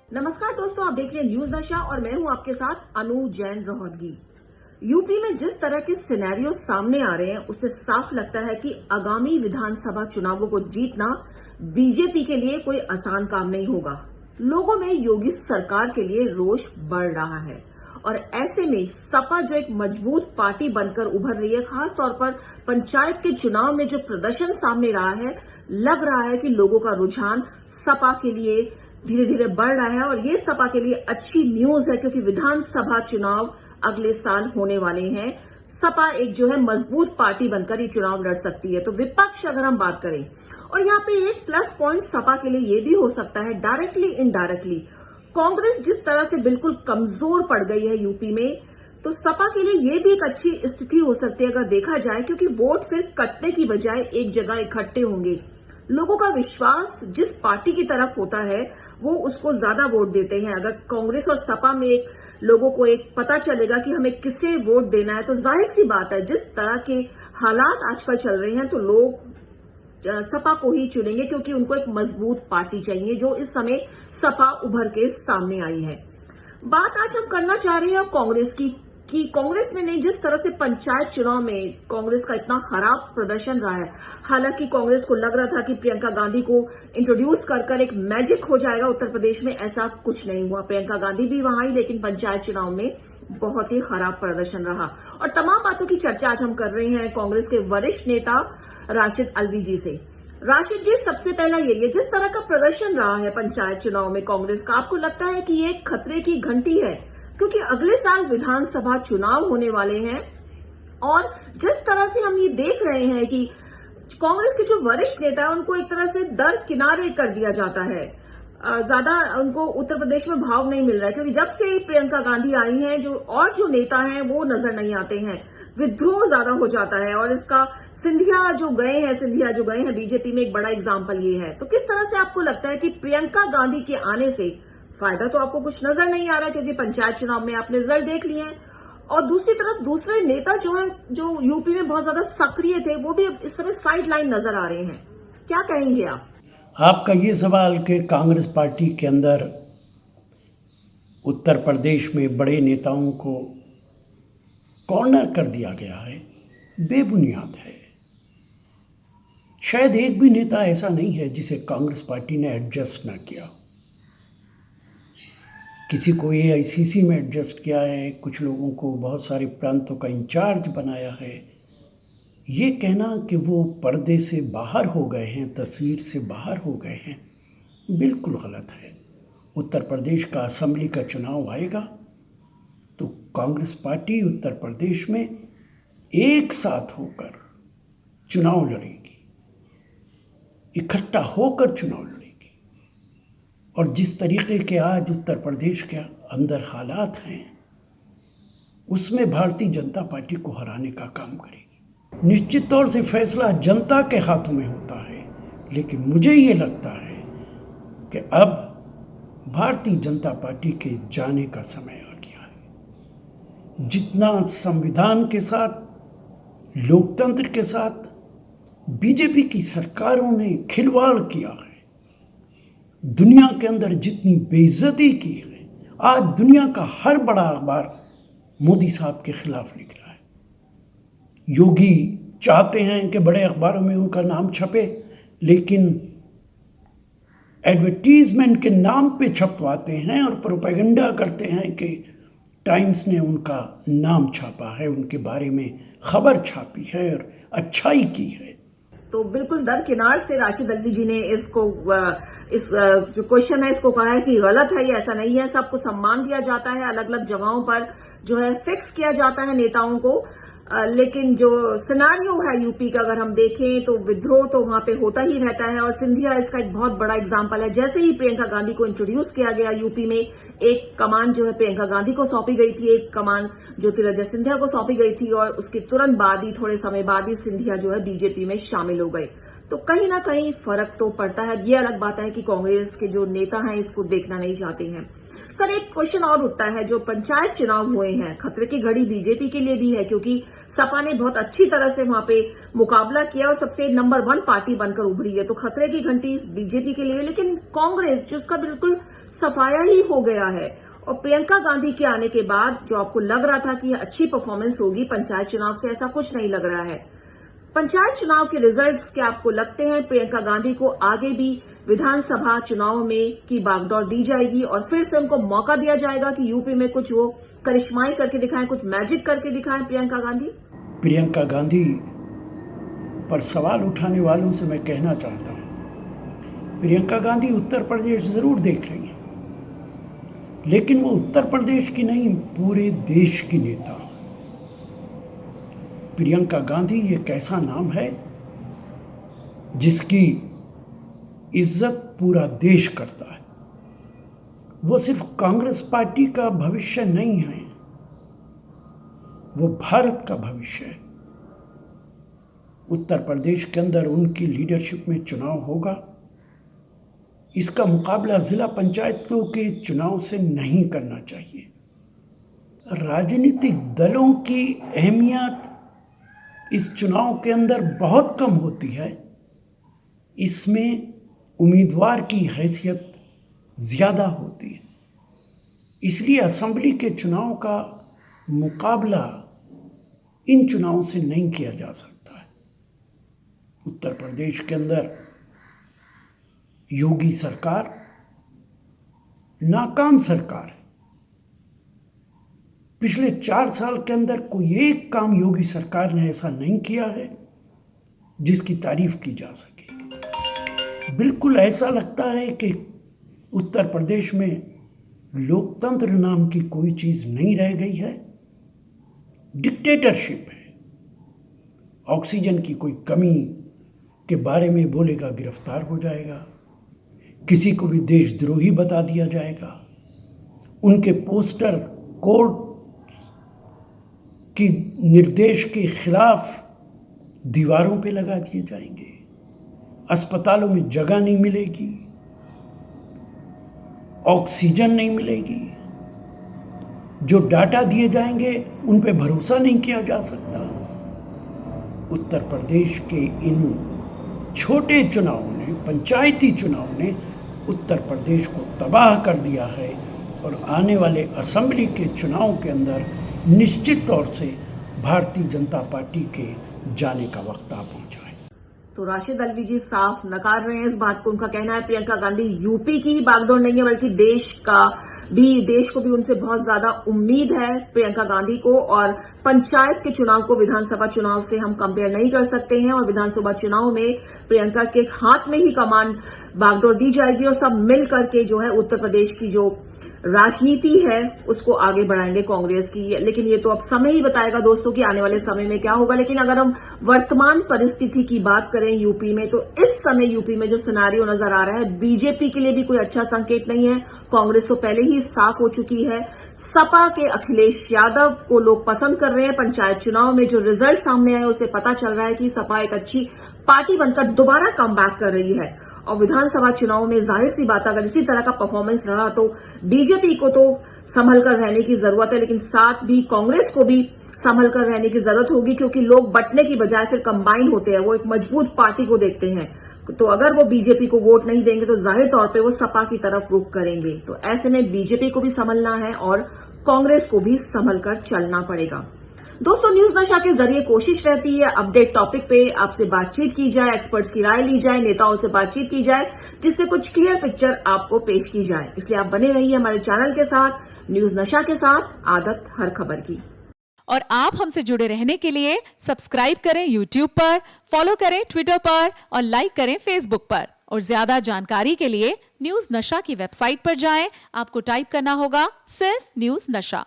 नमस्कार दोस्तों, आप देख रहे हैं न्यूज नशा और मैं हूं आपके साथ अनु जैन रोहतगी। यूपी में जिस तरह के सिनेरियो सामने आ रहे हैं उससे साफ लगता है कि आगामी विधानसभा चुनावों को जीतना बीजेपी के लिए कोई आसान काम नहीं होगा। लोगों में योगी सरकार के लिए रोष बढ़ रहा है और ऐसे में सपा जो एक मजबूत पार्टी बनकर उभर रही है, खासतौर पर पंचायत के चुनाव में जो प्रदर्शन सामने रहा है, लग रहा है कि लोगों का रुझान सपा के लिए धीरे धीरे बढ़ रहा है और ये सपा के लिए अच्छी न्यूज है क्योंकि विधानसभा चुनाव अगले साल होने वाले हैं। सपा एक जो है मजबूत पार्टी बनकर ये चुनाव लड़ सकती है। तो विपक्ष अगर हम बात करें, और यहाँ पे एक प्लस पॉइंट सपा के लिए ये भी हो सकता है, डायरेक्टली इनडायरेक्टली कांग्रेस जिस तरह से बिल्कुल कमजोर पड़ गई है यूपी में, तो सपा के लिए ये भी एक अच्छी स्थिति हो सकती है अगर देखा जाए, क्योंकि वोट फिर कटने की बजाय एक जगह इकट्ठे होंगे। लोगों का विश्वास जिस पार्टी की तरफ होता है वो उसको ज्यादा वोट देते हैं। अगर कांग्रेस और सपा में एक लोगों को एक पता चलेगा कि हमें किसे वोट देना है, तो जाहिर सी बात है जिस तरह के हालात आजकल चल रहे हैं तो लोग सपा को ही चुनेंगे, क्योंकि उनको एक मजबूत पार्टी चाहिए, जो इस समय सपा उभर के सामने आई है। बात आज हम करना चाह रहे हैं कांग्रेस की, कि कांग्रेस में नहीं, जिस तरह से पंचायत चुनाव में कांग्रेस का इतना खराब प्रदर्शन रहा है। हालांकि कांग्रेस को लग रहा था कि प्रियंका गांधी को इंट्रोड्यूस कर एक मैजिक हो जाएगा उत्तर प्रदेश में, ऐसा कुछ नहीं हुआ। प्रियंका गांधी भी वहां आई, लेकिन पंचायत चुनाव में बहुत ही खराब प्रदर्शन रहा। और तमाम बातों की चर्चा आज हम कर रहे हैं कांग्रेस के वरिष्ठ नेता राशिद अल्वी जी से। राशिद जी, सबसे पहला ये जिस तरह का प्रदर्शन रहा है पंचायत चुनाव में कांग्रेस का, आपको लगता है कि ये खतरे की घंटी है? क्योंकि अगले साल विधानसभा चुनाव होने वाले हैं और जिस तरह से हम ये देख रहे हैं कि कांग्रेस के जो वरिष्ठ नेता है उनको एक तरह से दरकिनारे कर दिया जाता है, ज्यादा उनको उत्तर प्रदेश में भाव नहीं मिल रहा है, क्योंकि जब से प्रियंका गांधी आई हैं जो नेता हैं वो नजर नहीं आते हैं, विद्रोह ज्यादा हो जाता है। और इसका सिंधिया जो गए हैं बीजेपी में, एक बड़ा एग्जाम्पल ये है। तो किस तरह से आपको लगता है कि प्रियंका गांधी के आने से फायदा तो आपको कुछ नजर नहीं आ रहा, क्योंकि पंचायत चुनाव में आपने रिजल्ट देख लिए हैं, और दूसरी तरफ दूसरे नेता जो यूपी में बहुत ज्यादा सक्रिय थे वो भी इस समय साइड लाइन नजर आ रहे हैं। क्या कहेंगे आप? आपका ये सवाल कि कांग्रेस पार्टी के अंदर उत्तर प्रदेश में बड़े नेताओं को कॉर्नर कर दिया गया है, बेबुनियाद है। शायद एक भी नेता ऐसा नहीं है जिसे कांग्रेस पार्टी ने एडजस्ट ना किया। किसी को एआईसीसी में एडजस्ट किया है, कुछ लोगों को बहुत सारे प्रांतों का इंचार्ज बनाया है। ये कहना कि वो पर्दे से बाहर हो गए हैं, तस्वीर से बाहर हो गए हैं, बिल्कुल गलत है। उत्तर प्रदेश का असेंबली का चुनाव आएगा तो कांग्रेस पार्टी उत्तर प्रदेश में एक साथ होकर चुनाव लड़ेगी, इकट्ठा होकर चुनाव लड़ेगी। और जिस तरीके के आज उत्तर प्रदेश के अंदर हालात हैं, उसमें भारतीय जनता पार्टी को हराने का काम करेगी। निश्चित तौर से फैसला जनता के हाथों में होता है, लेकिन मुझे ये लगता है कि अब भारतीय जनता पार्टी के जाने का समय आ गया है। जितना संविधान के साथ, लोकतंत्र के साथ बीजेपी की सरकारों ने खिलवाड़ किया है, दुनिया के अंदर जितनी बेइज्जती की है, आज दुनिया का हर बड़ा अखबार मोदी साहब के खिलाफ लिख रहा है। योगी चाहते हैं कि बड़े अखबारों में उनका नाम छपे, लेकिन एडवर्टीजमेंट के नाम पे छपवाते हैं और प्रोपेगेंडा करते हैं कि टाइम्स ने उनका नाम छापा है, उनके बारे में खबर छापी है और अच्छाई की है। तो बिल्कुल दरकिनार से राशिद अल्वी जी ने इस जो क्वेश्चन है इसको कहा है कि गलत है, ये ऐसा नहीं है। सबको सम्मान दिया जाता है, अलग अलग जगहों पर जो है फिक्स किया जाता है नेताओं को, लेकिन जो सिनारियो है यूपी का अगर हम देखें तो विद्रोह तो वहां पे होता ही रहता है। और सिंधिया इसका एक बहुत बड़ा एग्जाम्पल है। जैसे ही प्रियंका गांधी को इंट्रोड्यूस किया गया यूपी में, एक कमान जो है प्रियंका गांधी को सौंपी गई थी, एक कमान ज्योतिरादित्य सिंधिया को सौंपी गई थी, और उसके तुरंत बाद ही, थोड़े समय बाद ही सिंधिया जो है बीजेपी में शामिल हो गए। तो कहीं ना कहीं फर्क तो पड़ता है। ये अलग बात है कि कांग्रेस के जो नेता हैं इसको देखना नहीं चाहते हैं। सर, एक क्वेश्चन और उठता है, जो पंचायत चुनाव हुए हैं, खतरे की घड़ी बीजेपी के लिए भी है, क्योंकि सपा ने बहुत अच्छी तरह से वहां पे मुकाबला किया और सबसे नंबर 1 पार्टी बनकर उभरी है, तो खतरे की घंटी बीजेपी के लिए। लेकिन कांग्रेस, जिसका बिल्कुल सफाया ही हो गया है, और प्रियंका गांधी के आने के बाद जो आपको लग रहा था कि अच्छी परफॉर्मेंस होगी पंचायत चुनाव से, ऐसा कुछ नहीं लग रहा है। पंचायत चुनाव के रिजल्ट्स क्या आपको लगते हैं प्रियंका गांधी को आगे भी विधानसभा चुनाव में की बागडोर दी जाएगी और फिर से उनको मौका दिया जाएगा कि यूपी में कुछ वो करिश्माई करके दिखाएं, कुछ मैजिक करके दिखाएं प्रियंका गांधी? प्रियंका गांधी पर सवाल उठाने वालों से मैं कहना चाहता हूं, प्रियंका गांधी उत्तर प्रदेश जरूर देख रही हैं, लेकिन वो उत्तर प्रदेश की नहीं, पूरे देश की नेता। प्रियंका गांधी एक ऐसा नाम है जिसकी इज्जत पूरा देश करता है। वो सिर्फ कांग्रेस पार्टी का भविष्य नहीं है, वो भारत का भविष्य है। उत्तर प्रदेश के अंदर उनकी लीडरशिप में चुनाव होगा। इसका मुकाबला जिला पंचायतों के चुनाव से नहीं करना चाहिए। राजनीतिक दलों की अहमियत इस चुनाव के अंदर बहुत कम होती है। इसमें उम्मीदवार की हैसियत ज़्यादा होती है। इसलिए असेंबली के चुनाव का मुकाबला इन चुनावों से नहीं किया जा सकता है। उत्तर प्रदेश के अंदर योगी सरकार नाकाम सरकार है। पिछले 4 साल के अंदर कोई एक काम योगी सरकार ने ऐसा नहीं किया है जिसकी तारीफ की जा सके। बिल्कुल ऐसा लगता है कि उत्तर प्रदेश में लोकतंत्र नाम की कोई चीज़ नहीं रह गई है, डिक्टेटरशिप है। ऑक्सीजन की कोई कमी के बारे में बोलेगा गिरफ्तार हो जाएगा, किसी को भी देशद्रोही बता दिया जाएगा, उनके पोस्टर कोर्ट के निर्देश के खिलाफ दीवारों पे लगा दिए जाएंगे, अस्पतालों में जगह नहीं मिलेगी, ऑक्सीजन नहीं मिलेगी, जो डाटा दिए जाएंगे उन पे भरोसा नहीं किया जा सकता। उत्तर प्रदेश के इन छोटे चुनावों ने, पंचायती चुनाव ने उत्तर प्रदेश को तबाह कर दिया है और आने वाले असेंबली के चुनाव के अंदर निश्चित तौर से भारतीय जनता पार्टी के जाने का वक्त आ पहुंचा है। तो राशिद अल्वी जी साफ नकार रहे हैं इस बात को। उनका कहना है प्रियंका गांधी यूपी की बागडोर नहीं है, बल्कि देश को भी उनसे बहुत ज्यादा उम्मीद है प्रियंका गांधी को। और पंचायत के चुनाव को विधानसभा चुनाव से हम कंपेयर नहीं कर सकते हैं, और विधानसभा चुनाव में प्रियंका के हाथ में ही कमान बागडोर दी जाएगी और सब मिल करके जो है उत्तर प्रदेश की जो राजनीति है उसको आगे बढ़ाएंगे कांग्रेस की। लेकिन ये तो अब समय ही बताएगा दोस्तों कि आने वाले समय में क्या होगा। लेकिन अगर हम वर्तमान परिस्थिति की बात करें यूपी में, तो इस समय यूपी में जो सिनेरियो नजर आ रहा है बीजेपी के लिए भी कोई अच्छा संकेत नहीं है। कांग्रेस तो पहले ही साफ हो चुकी है। सपा के अखिलेश यादव को लोग पसंद कर रहे हैं। पंचायत चुनाव में जो रिजल्ट सामने आए उससे पता चल रहा है कि सपा एक अच्छी पार्टी बनकर दोबारा कमबैक कर रही है। और विधानसभा चुनाव में जाहिर सी बात, अगर इसी तरह का परफॉर्मेंस रहा तो बीजेपी को तो संभल कर रहने की जरूरत है, लेकिन साथ भी कांग्रेस को भी संभल कर रहने की जरूरत होगी, क्योंकि लोग बंटने की बजाय फिर कंबाइन होते हैं, वो एक मजबूत पार्टी को देखते हैं। तो अगर वो बीजेपी को वोट नहीं देंगे तो जाहिर तौर पे वो सपा की तरफ रुख करेंगे। तो ऐसे में बीजेपी को भी संभलना है और कांग्रेस को भी संभल कर चलना पड़ेगा। दोस्तों, न्यूज नशा के जरिए कोशिश रहती है अपडेट टॉपिक पे आपसे बातचीत की जाए, एक्सपर्ट्स की राय ली जाए, नेताओं से बातचीत की जाए, जिससे कुछ क्लियर पिक्चर आपको पेश की जाए। इसलिए आप बने रहिए हमारे चैनल के साथ, न्यूज नशा के साथ, आदत हर खबर की। और आप हमसे जुड़े रहने के लिए सब्सक्राइब करें YouTube पर, फॉलो करें Twitter पर और लाइक करें Facebook पर। और ज्यादा जानकारी के लिए न्यूज नशा की वेबसाइट पर जाएं। आपको टाइप करना होगा सिर्फ न्यूज नशा।